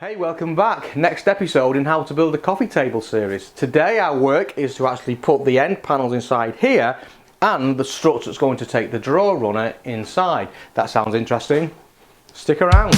Hey, welcome back. Next episode in how to build a coffee table series. Today our work is to actually put the end panels inside here and the strut that's going to take the drawer runner inside. That sounds interesting. Stick around.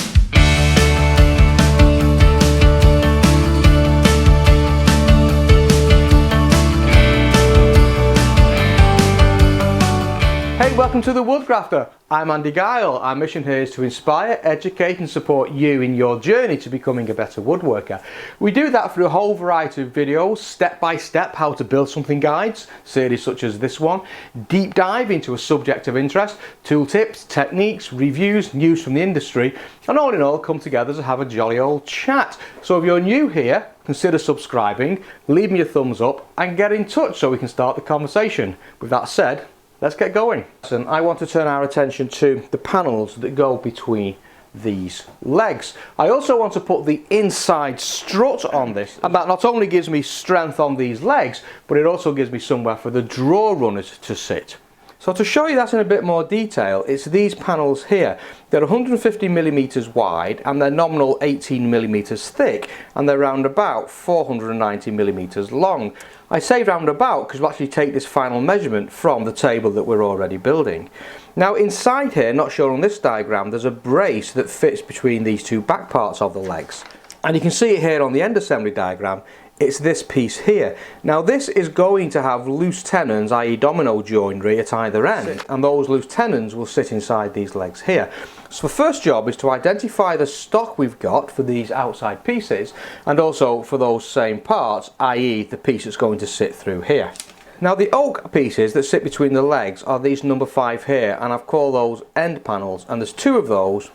Hey, welcome to the Woodgrafter. I'm Andy Guile. Our mission here is to inspire, educate and support you in your journey to becoming a better woodworker. We do that through a whole variety of videos, step by step how to build something guides, series such as this one, deep dive into a subject of interest, tool tips, techniques, reviews, news from the industry, and all in all come together to have a jolly old chat. So if you're new here, consider subscribing, leave me a thumbs up and get in touch so we can start the conversation. With that said, let's get going. And I want to turn our attention to the panels that go between these legs. I also want to put the inside strut on this, and that not only gives me strength on these legs, but it also gives me somewhere for the drawer runners to sit. So to show you that in a bit more detail, it's these panels here. They're 150mm wide and they're nominal 18mm thick, and they're round about 490mm long. I say round about because we'll actually take this final measurement from the table that we're already building. Now inside here, not shown on this diagram, there's a brace that fits between these two back parts of the legs. And you can see it here on the end assembly diagram. It's this piece here. Now this is going to have loose tenons, i.e. domino joinery at either end, and those loose tenons will sit inside these legs here. So the first job is to identify the stock we've got for these outside pieces, and also for those same parts, i.e. the piece that's going to sit through here. Now the oak pieces that sit between the legs are these number 5 here, and I've called those end panels, and there's 2 of those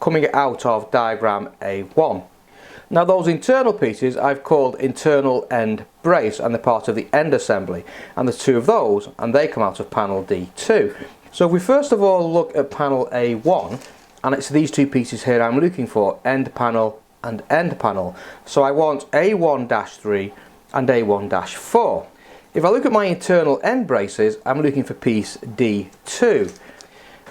coming out of diagram A1. Now those internal pieces I've called internal end brace, and they're part of the end assembly, and there's 2 of those and they come out of panel D2. So if we first of all look at panel A1, and it's these 2 pieces here I'm looking for, end panel and end panel. So I want A1-3 and A1-4. If I look at my internal end braces, I'm looking for piece D2.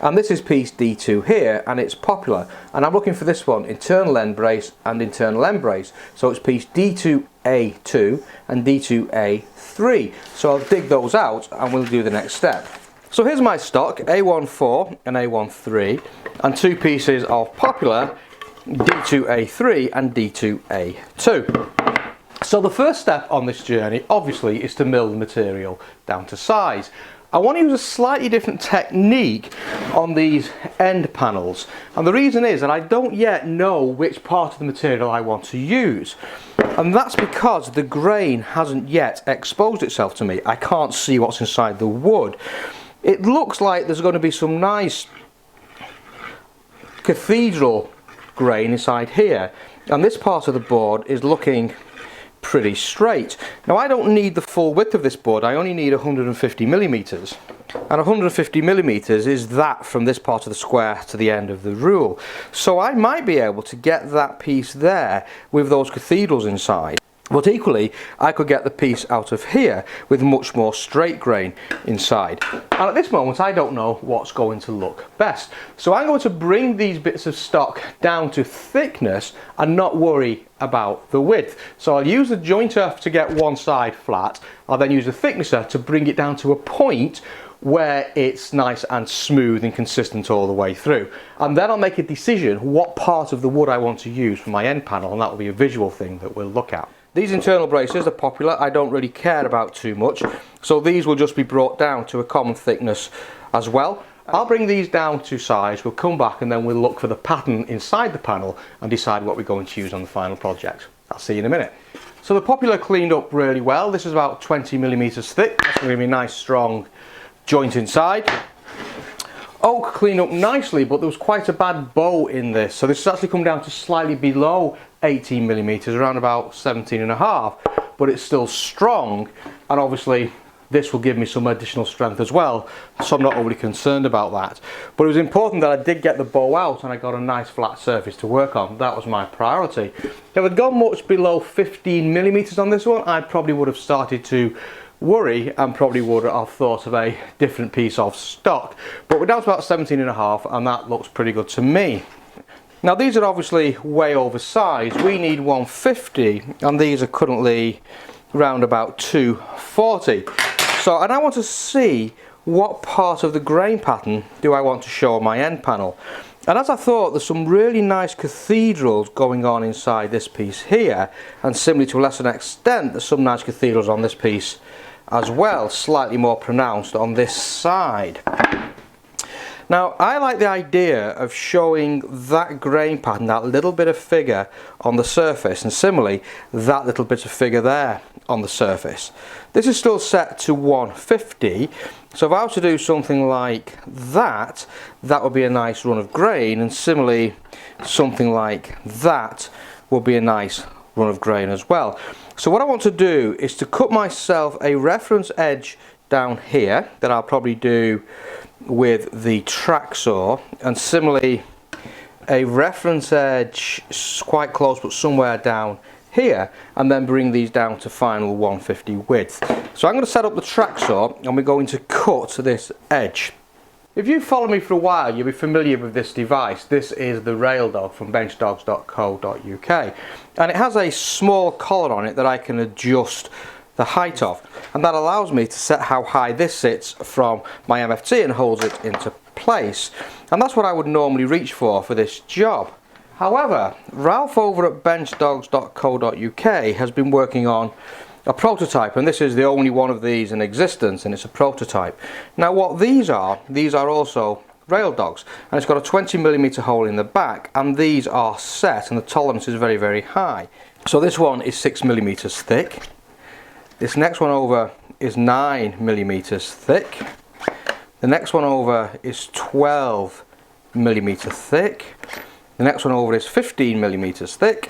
And this is piece D2 here, and it's popular, and I'm looking for this one, internal end brace and internal end brace. So it's piece D2A2 and D2A3. So I'll dig those out and we'll do the next step. So here's my stock, A14 and A13, and 2 pieces of popular, D2A3 and D2A2. So the first step on this journey obviously is to mill the material down to size. I want to use a slightly different technique on these end panels, and the reason is that I don't yet know which part of the material I want to use, and that's because the grain hasn't yet exposed itself to me. I can't see what's inside the wood. It looks like there's going to be some nice cathedral grain inside here, and this part of the board is looking pretty straight. Now I don't need the full width of this board, I only need 150mm, and 150mm is that from this part of the square to the end of the rule. So I might be able to get that piece there with those cathedrals inside. But equally, I could get the piece out of here with much more straight grain inside. And at this moment, I don't know what's going to look best. So I'm going to bring these bits of stock down to thickness and not worry about the width. So I'll use the jointer to get one side flat. I'll then use the thicknesser to bring it down to a point where it's nice and smooth and consistent all the way through. And then I'll make a decision what part of the wood I want to use for my end panel, and that will be a visual thing that we'll look at. These internal braces are popular, I don't really care about too much, so these will just be brought down to a common thickness as well. I'll bring these down to size, we'll come back and then we'll look for the pattern inside the panel and decide what we're going to use on the final project. I'll see you in a minute. So the popular cleaned up really well. This is about 20mm thick, that's going to give me a nice strong joint inside. Oak cleaned up nicely, but there was quite a bad bow in this, so this has actually come down to slightly below 18mm, around about 17.5, but it's still strong, and obviously this will give me some additional strength as well, so I'm not overly concerned about that. But it was important that I did get the bow out and I got a nice flat surface to work on. That was my priority. If I'd gone much below 15mm on this one, I probably would have started to worry and probably would have thought of a different piece of stock. But we're down to about 17.5 and that looks pretty good to me. Now these are obviously way oversized. We need 150 and these are currently around about 240. So, and I want to see what part of the grain pattern do I want to show on my end panel. And as I thought, there's some really nice cathedrals going on inside this piece here, and similarly to a lesser extent there's some nice cathedrals on this piece as well, slightly more pronounced on this side. Now I like the idea of showing that grain pattern, that little bit of figure on the surface, and similarly that little bit of figure there on the surface. This is still set to 150, so if I was to do something like that, that would be a nice run of grain, and similarly something like that would be a nice run of grain as well. So what I want to do is to cut myself a reference edge down here that I'll probably do with the track saw, and similarly a reference edge quite close but somewhere down here, and then bring these down to final 150 width. So I'm going to set up the track saw and we're going to cut this edge. If you follow me for a while, you'll be familiar with this device. This is the rail dog from benchdogs.co.uk, and it has a small collar on it that I can adjust the height of, and that allows me to set how high this sits from my MFT and holds it into place, and that's what I would normally reach for this job. However, Ralph over at benchdogs.co.uk has been working on a prototype, and this is the only one of these in existence, and it's a prototype. Now what these are also rail dogs, and it's got a 20mm hole in the back, and these are set, and the tolerance is very, very high. So this one is 6mm thick. This next one over is 9mm thick. The next one over is 12mm thick. The next one over is 15mm thick.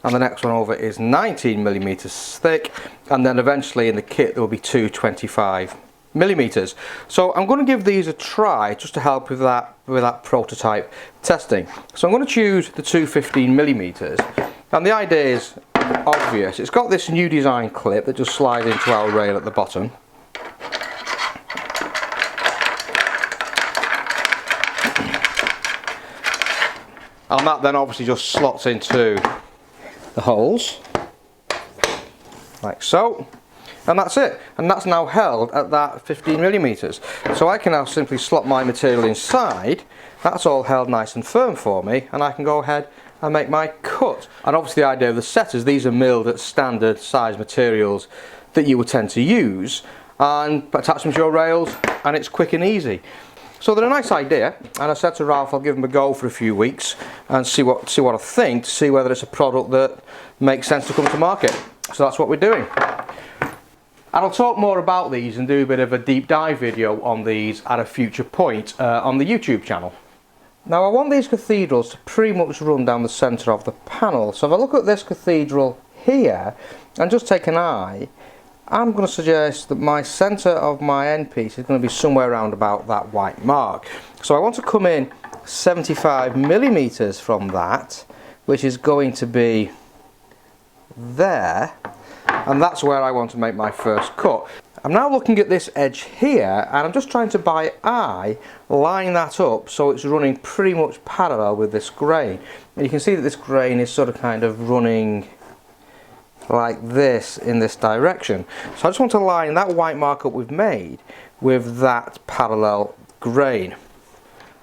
And the next one over is 19mm thick. And then eventually in the kit there will be two 25mm. So I'm going to give these a try just to help with that prototype testing. So I'm going to choose the two 15mm. And the idea is obvious. It's got this new design clip that just slides into our rail at the bottom. And that then obviously just slots into the holes like so, and that's it, and that's now held at that 15mm. So I can now simply slot my material inside. That's all held nice and firm for me, and I can go ahead and make my cut. And obviously the idea of the setters, these are milled at standard size materials that you would tend to use, and attach them to your rails, and it's quick and easy. So they're a nice idea, and I said to Ralph I'll give them a go for a few weeks and see what I think, to see whether it's a product that makes sense to come to market. So that's what we're doing. And I'll talk more about these and do a bit of a deep dive video on these at a future point on the YouTube channel. Now I want these cathedrals to pretty much run down the centre of the panel. So if I look at this cathedral here and just take an eye, I'm going to suggest that my centre of my end piece is going to be somewhere around about that white mark. So I want to come in 75mm from that, which is going to be there, and that's where I want to make my first cut. I'm now looking at this edge here, and I'm just trying to by eye line that up so it's running pretty much parallel with this grain. And you can see that this grain is sort of kind of running like this in this direction. So I just want to line that white mark up we've made with that parallel grain.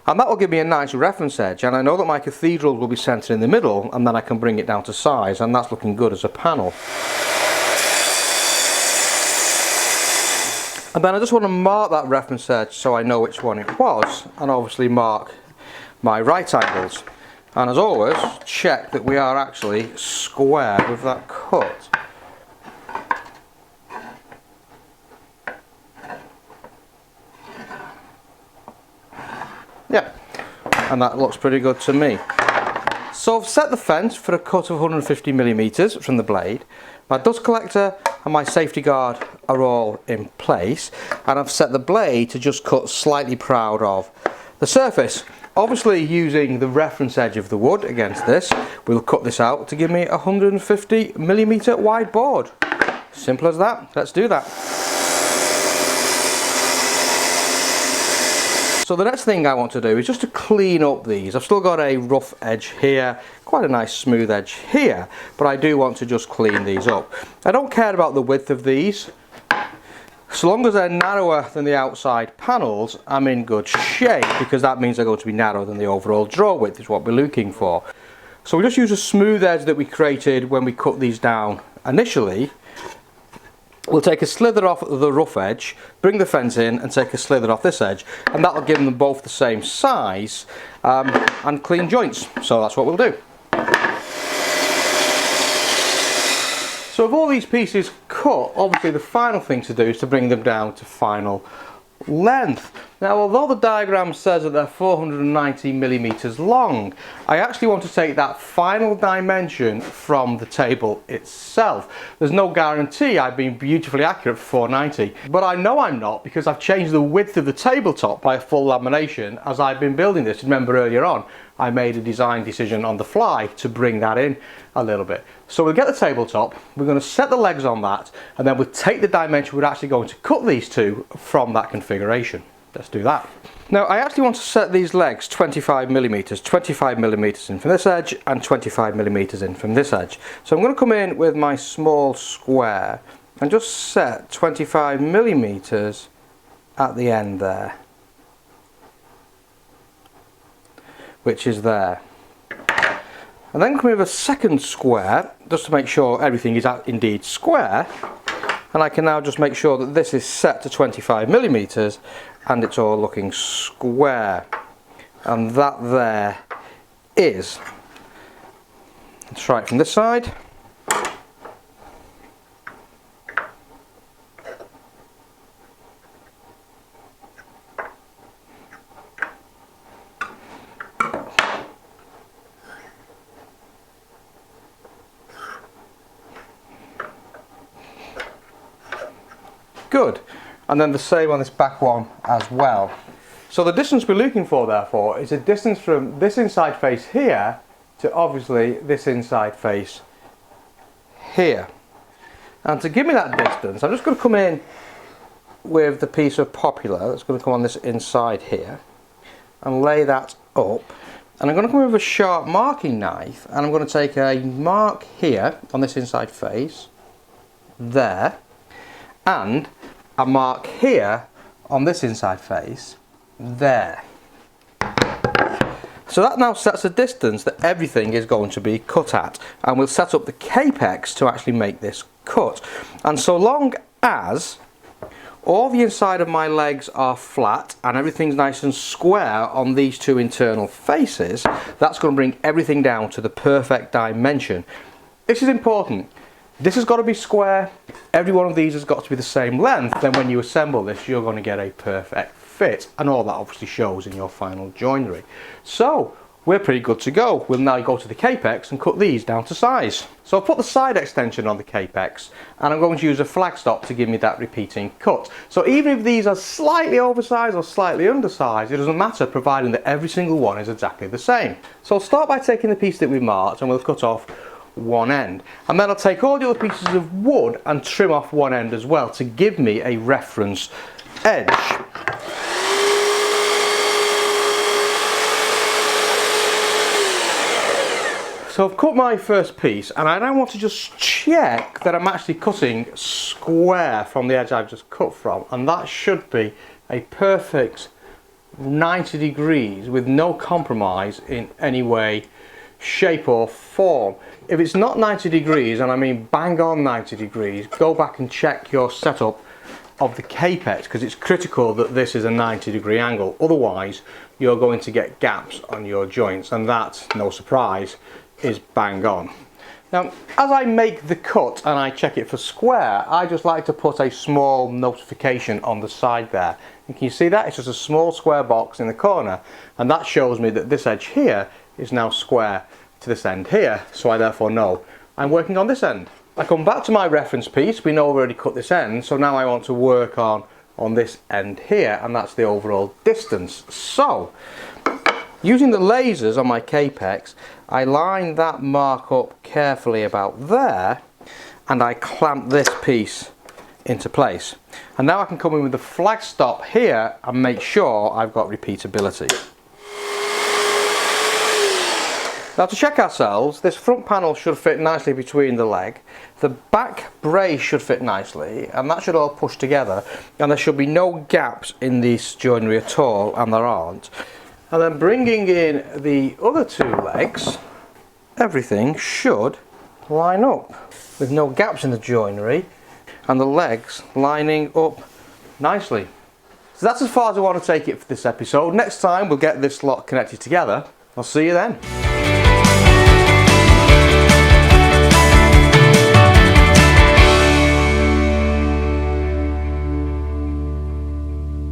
And that will give me a nice reference edge, and I know that my cathedral will be centered in the middle, and then I can bring it down to size, and that's looking good as a panel. And then I just want to mark that reference edge so I know which one it was, and obviously mark my right angles. And as always, check that we are actually square with that cut. Yeah, and that looks pretty good to me. So I've set the fence for a cut of 150mm from the blade. My dust collector and my safety guard are all in place, and I've set the blade to just cut slightly proud of the surface. Obviously using the reference edge of the wood against this, we'll cut this out to give me a 150mm wide board. Simple as that. Let's do that. So the next thing I want to do is just to clean up these. I've still got a rough edge here, quite a nice smooth edge here, but I do want to just clean these up. I don't care about the width of these. So long as they're narrower than the outside panels, I'm in good shape, because that means they're going to be narrower than the overall draw width is what we're looking for. So we just use a smooth edge that we created when we cut these down initially. We'll take a slither off the rough edge, bring the fence in and take a slither off this edge, and that'll give them both the same size and clean joints. So that's what we'll do. So with all these pieces cut, obviously the final thing to do is to bring them down to final length. Now, although the diagram says that they're 490 millimeters long, I actually want to take that final dimension from the table itself. There's no guarantee I've been beautifully accurate for 490, but I know I'm not, because I've changed the width of the tabletop by a full lamination as I've been building this. Remember earlier on, I made a design decision on the fly to bring that in a little bit. So we'll get the tabletop, we're going to set the legs on that, and then we'll take the dimension we're actually going to cut these to from that configuration. Let's do that. Now, I actually want to set these legs 25 millimeters in from this edge and 25 millimeters in from this edge. So I'm going to come in with my small square and just set 25 millimeters at the end there, which is there. And then come in with a second square just to make sure everything is indeed square, and I can now just make sure that this is set to 25 millimeters and it's all looking square, and that there is. Let's try it from this side. Good. And then the same on this back one as well. So the distance we're looking for, therefore, is a distance from this inside face here to obviously this inside face here. And to give me that distance, I'm just going to come in with the piece of popular that's going to come on this inside here and lay that up. And I'm going to come in with a sharp marking knife, and I'm going to take a mark here on this inside face, there, and a mark here on this inside face, there. So that now sets a distance that everything is going to be cut at, and we'll set up the Capex to actually make this cut. And so long as all the inside of my legs are flat and everything's nice and square on these two internal faces, that's going to bring everything down to the perfect dimension. This is important. This has got to be square, every one of these has got to be the same length, then when you assemble this you're going to get a perfect fit, and all that obviously shows in your final joinery. So we're pretty good to go. We'll now go to the Capex and cut these down to size. So I've put the side extension on the Capex, and I'm going to use a flagstop to give me that repeating cut. So even if these are slightly oversized or slightly undersized, it doesn't matter, providing that every single one is exactly the same. So I'll start by taking the piece that we marked and we'll cut off one end, and then I'll take all the other pieces of wood and trim off one end as well to give me a reference edge. So I've cut my first piece, and I now want to just check that I'm actually cutting square from the edge I've just cut from, and that should be a perfect 90 degrees with no compromise in any way, shape or form. If it's not 90 degrees, and I mean bang on 90 degrees, go back and check your setup of the Capex, because it's critical that this is a 90 degree angle, otherwise you're going to get gaps on your joints, and that, no surprise, is bang on. Now, as I make the cut and I check it for square, I just like to put a small notification on the side there. And can you see that? It's just a small square box in the corner, and that shows me that this edge here is now square to this end here, so I therefore know I'm working on this end. I come back to my reference piece. We know I've already cut this end, so now I want to work on this end here, and that's the overall distance. So using the lasers on my Capex, I line that mark up carefully about there, and I clamp this piece into place. And now I can come in with the flag stop here and make sure I've got repeatability. Now to check ourselves, this front panel should fit nicely between the leg, the back brace should fit nicely, and that should all push together, and there should be no gaps in this joinery at all, and there aren't. And then bringing in the other two legs, everything should line up with no gaps in the joinery and the legs lining up nicely. So that's as far as I want to take it for this episode. Next time we'll get this lot connected together. I'll see you then.